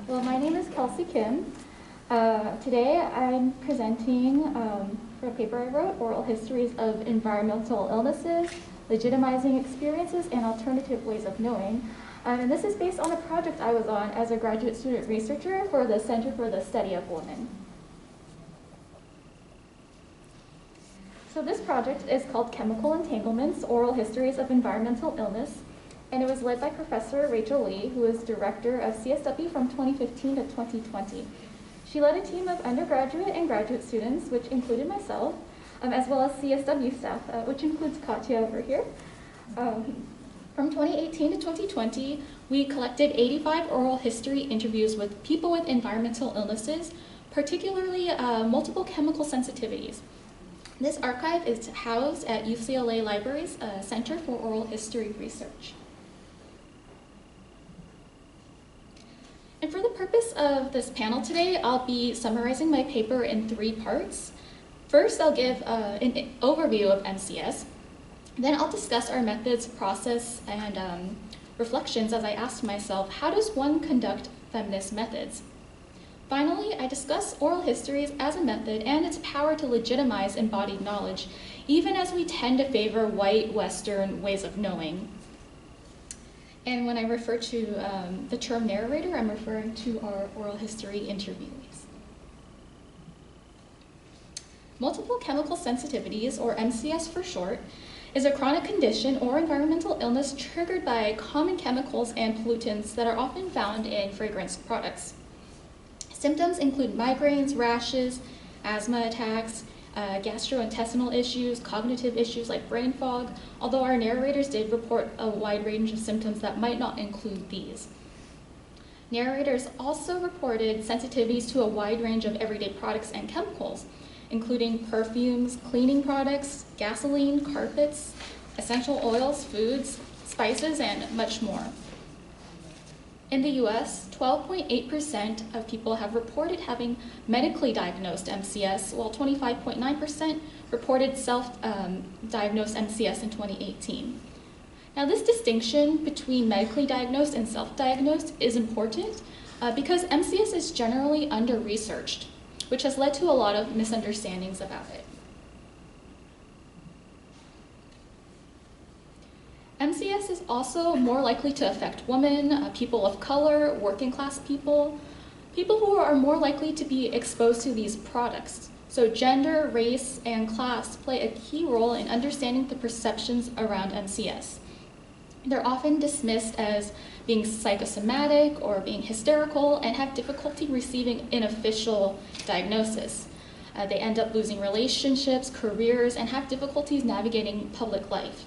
Well, my name is Kelsey Kim. Today I'm presenting for a paper I wrote, Oral Histories of Environmental Illnesses, Legitimizing Experiences, and Alternative Ways of Knowing. And this is based on a project I was on as a graduate student researcher for the Center for the Study of Women. So this project is called Chemical Entanglements, Oral Histories of Environmental Illness, and it was led by Professor Rachel Lee, who is director of CSW from 2015 to 2020. She led a team of undergraduate and graduate students, which included myself, as well as CSW staff, which includes Katya over here. From 2018 to 2020, we collected 85 oral history interviews with people with environmental illnesses, particularly multiple chemical sensitivities. This archive is housed at UCLA Library's Center for Oral History Research. And for the purpose of this panel today, I'll be summarizing my paper in 3 parts. First, I'll give an overview of MCS. Then I'll discuss our methods, process, and reflections as I asked myself, how does one conduct feminist methods? Finally, I discuss oral histories as a method and its power to legitimize embodied knowledge, even as we tend to favor white, Western ways of knowing. And when I refer to the term narrator, I'm referring to our oral history interviewees. Multiple chemical sensitivities, or MCS for short, is a chronic condition or environmental illness triggered by common chemicals and pollutants that are often found in fragrance products. Symptoms include migraines, rashes, asthma attacks, gastrointestinal issues, cognitive issues like brain fog, although our narrators did report a wide range of symptoms that might not include these. Narrators also reported sensitivities to a wide range of everyday products and chemicals, including perfumes, cleaning products, gasoline, carpets, essential oils, foods, spices, and much more. In the US, 12.8% of people have reported having medically diagnosed MCS, while 25.9% reported self-diagnosed MCS in 2018. Now, this distinction between medically diagnosed and self-diagnosed is important because MCS is generally under-researched, which has led to a lot of misunderstandings about it. MCS is also more likely to affect women, people of color, working class people who are more likely to be exposed to these products. So gender, race, and class play a key role in understanding the perceptions around MCS. They're often dismissed as being psychosomatic or being hysterical and have difficulty receiving an official diagnosis. They end up losing relationships, careers, and have difficulties navigating public life.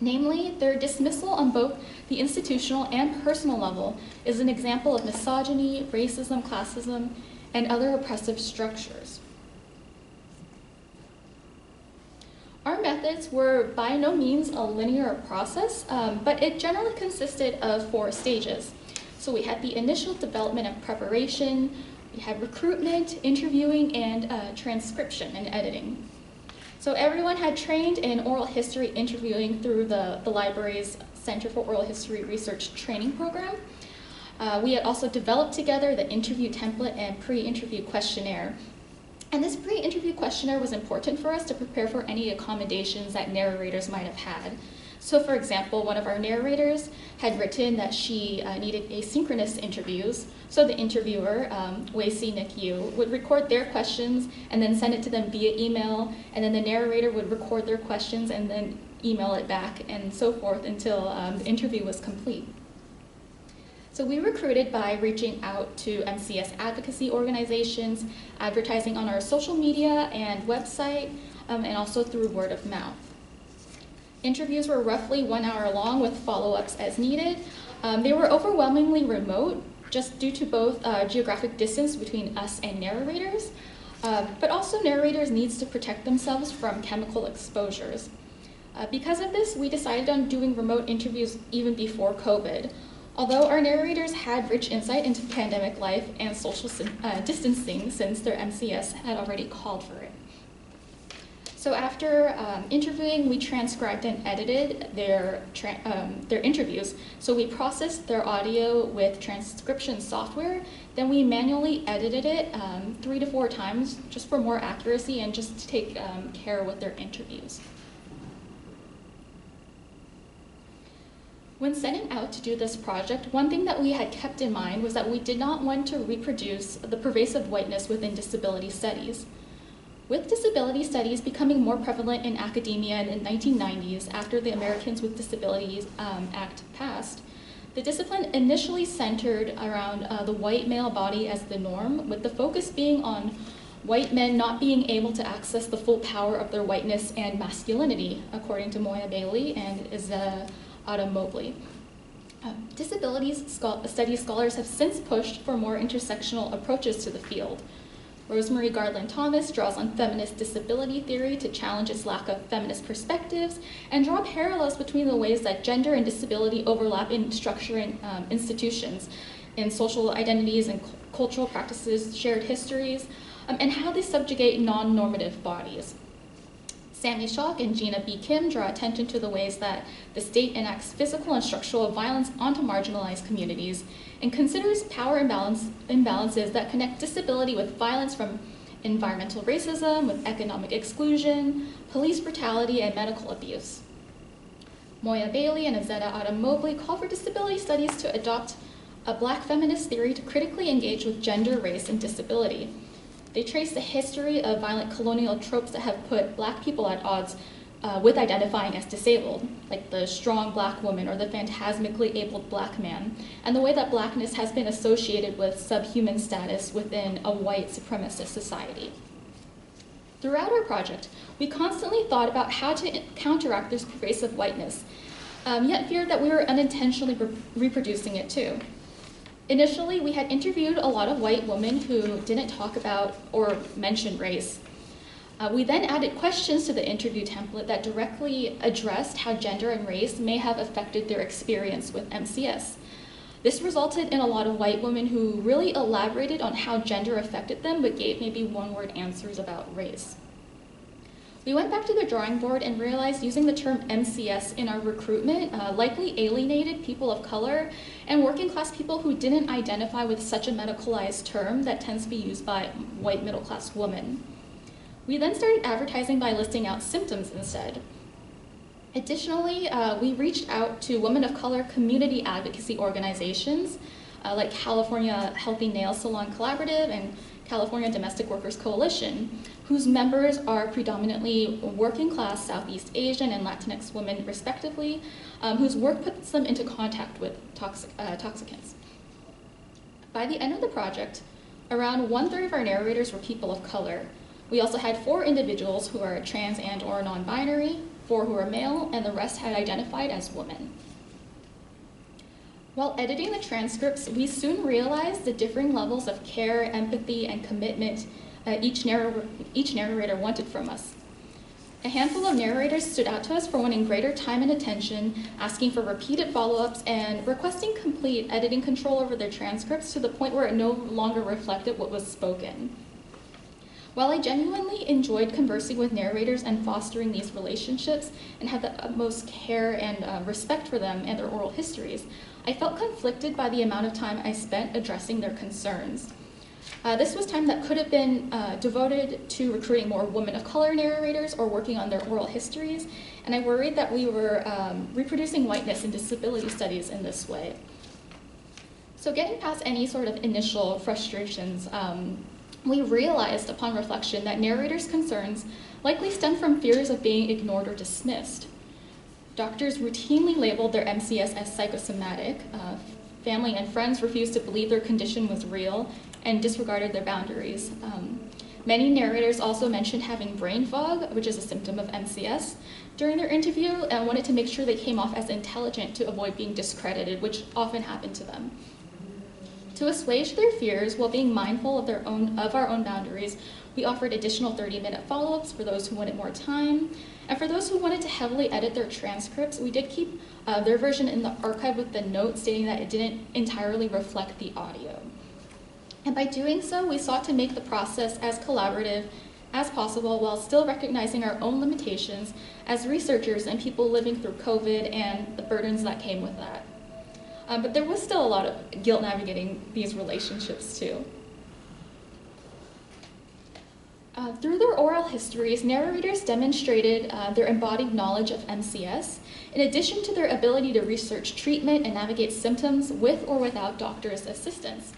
Namely, their dismissal on both the institutional and personal level is an example of misogyny, racism, classism, and other oppressive structures. Our methods were by no means a linear process, but it generally consisted of 4 stages. So we had the initial development and preparation, we had recruitment, interviewing, and transcription and editing. So everyone had trained in oral history interviewing through the library's Center for Oral History Research training program. We had also developed together the interview template and pre-interview questionnaire. And this pre-interview questionnaire was important for us to prepare for any accommodations that narrators might have had. So for example, one of our narrators had written that she needed asynchronous interviews. So the interviewer, Wei-Si Nick-Yu, would record their questions and then send it to them via email, and then the narrator would record their questions and then email it back, and so forth until the interview was complete. So we recruited by reaching out to MCS advocacy organizations, advertising on our social media and website, and also through word of mouth. Interviews were roughly 1 hour long with follow-ups as needed. They were overwhelmingly remote, just due to both geographic distance between us and narrators, but also narrators needs to protect themselves from chemical exposures. Because of this, we decided on doing remote interviews even before COVID, although our narrators had rich insight into pandemic life and social distancing since their MCS had already called for it. So after interviewing, we transcribed and edited their interviews. So we processed their audio with transcription software, then we manually edited it 3 to 4 times just for more accuracy and just to take care with their interviews. When setting out to do this project, one thing that we had kept in mind was that we did not want to reproduce the pervasive whiteness within disability studies. With disability studies becoming more prevalent in academia in the 1990s after the Americans with Disabilities Act passed, the discipline initially centered around the white male body as the norm, with the focus being on white men not being able to access the full power of their whiteness and masculinity, according to Moya Bailey and Ada Mobley. Disabilities studies scholars have since pushed for more intersectional approaches to the field. Rosemary Garland Thomas draws on feminist disability theory to challenge its lack of feminist perspectives and draw parallels between the ways that gender and disability overlap in structuring institutions, in social identities and cultural practices, shared histories, and how they subjugate non-normative bodies. Sammy Schock and Gina B. Kim draw attention to the ways that the state enacts physical and structural violence onto marginalized communities and considers power imbalances that connect disability with violence from environmental racism, with economic exclusion, police brutality, and medical abuse. Moya Bailey and Ada Mobley call for disability studies to adopt a Black feminist theory to critically engage with gender, race, and disability. They trace the history of violent colonial tropes that have put Black people at odds with identifying as disabled, like the strong Black woman or the phantasmically abled Black man, and the way that Blackness has been associated with subhuman status within a white supremacist society. Throughout our project, we constantly thought about how to counteract this pervasive whiteness, yet feared that we were unintentionally reproducing it too. Initially, we had interviewed a lot of white women who didn't talk about or mention race. We then added questions to the interview template that directly addressed how gender and race may have affected their experience with MCS. This resulted in a lot of white women who really elaborated on how gender affected them, but gave maybe one-word answers about race. We went back to the drawing board and realized using the term MCS in our recruitment likely alienated people of color and working class people who didn't identify with such a medicalized term that tends to be used by white middle class women. We then started advertising by listing out symptoms instead. Additionally, we reached out to women of color community advocacy organizations like California Healthy Nail Salon Collaborative and California Domestic Workers Coalition, whose members are predominantly working class Southeast Asian and Latinx women respectively, whose work puts them into contact with toxicants. By the end of the project, around 1/3 of our narrators were people of color. We also had 4 individuals who are trans and or non-binary, 4 who are male, and the rest had identified as women. While editing the transcripts, we soon realized the differing levels of care, empathy, and commitment each narrator wanted from us. A handful of narrators stood out to us for wanting greater time and attention, asking for repeated follow-ups, and requesting complete editing control over their transcripts to the point where it no longer reflected what was spoken. While I genuinely enjoyed conversing with narrators and fostering these relationships and had the utmost care and respect for them and their oral histories, I felt conflicted by the amount of time I spent addressing their concerns. This was time that could have been devoted to recruiting more women of color narrators or working on their oral histories, and I worried that we were reproducing whiteness in disability studies in this way. So getting past any sort of initial frustrations, we realized upon reflection that narrators' concerns likely stem from fears of being ignored or dismissed. Doctors routinely labeled their MCS as psychosomatic. Family and friends refused to believe their condition was real and disregarded their boundaries. Many narrators also mentioned having brain fog, which is a symptom of MCS, during their interview and wanted to make sure they came off as intelligent to avoid being discredited, which often happened to them. To assuage their fears while being mindful of our own boundaries, we offered additional 30-minute follow-ups for those who wanted more time. And for those who wanted to heavily edit their transcripts, we did keep their version in the archive with the note stating that it didn't entirely reflect the audio. And by doing so, we sought to make the process as collaborative as possible while still recognizing our own limitations as researchers and people living through COVID and the burdens that came with that. But there was still a lot of guilt navigating these relationships too. Through their oral histories, narrators demonstrated their embodied knowledge of MCS, in addition to their ability to research treatment and navigate symptoms with or without doctors' assistance.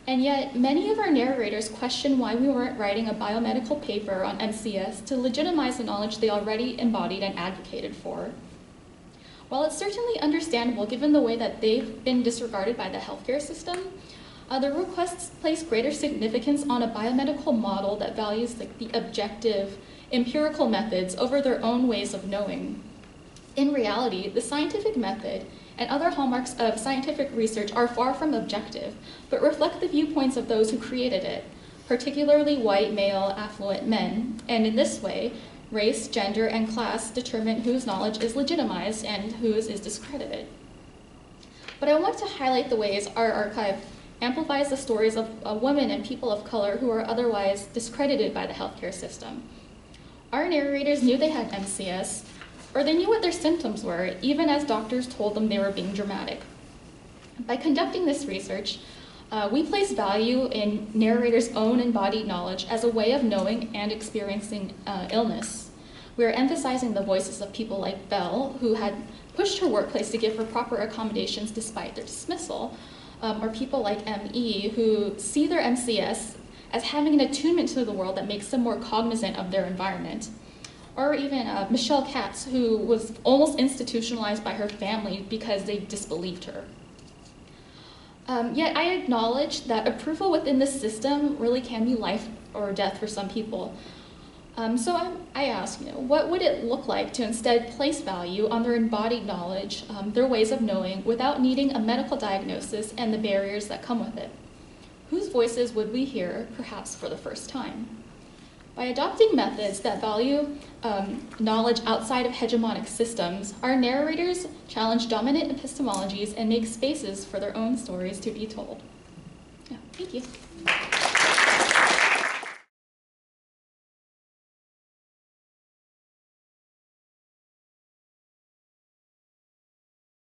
And yet, many of our narrators question why we weren't writing a biomedical paper on MCS to legitimize the knowledge they already embodied and advocated for. While it's certainly understandable given the way that they've been disregarded by the healthcare system, the requests place greater significance on a biomedical model that values the objective, empirical methods over their own ways of knowing. In reality, the scientific method and other hallmarks of scientific research are far from objective, but reflect the viewpoints of those who created it, particularly white, male, affluent men, and in this way, race, gender, and class determine whose knowledge is legitimized and whose is discredited. But I want to highlight the ways our archive amplifies the stories of women and people of color who are otherwise discredited by the healthcare system. Our narrators knew they had MCS, or they knew what their symptoms were, even as doctors told them they were being dramatic. By conducting this research, we place value in narrators' own embodied knowledge as a way of knowing and experiencing illness. We are emphasizing the voices of people like Belle, who had pushed her workplace to give her proper accommodations despite their dismissal, or people like M.E., who see their MCS as having an attunement to the world that makes them more cognizant of their environment. Or even Michelle Katz, who was almost institutionalized by her family because they disbelieved her. Yet I acknowledge that approval within this system really can be life or death for some people. So I ask, what would it look like to instead place value on their embodied knowledge, their ways of knowing, without needing a medical diagnosis and the barriers that come with it? Whose voices would we hear, perhaps for the first time? By adopting methods that value knowledge outside of hegemonic systems, our narrators challenge dominant epistemologies and make spaces for their own stories to be told. Yeah, thank you.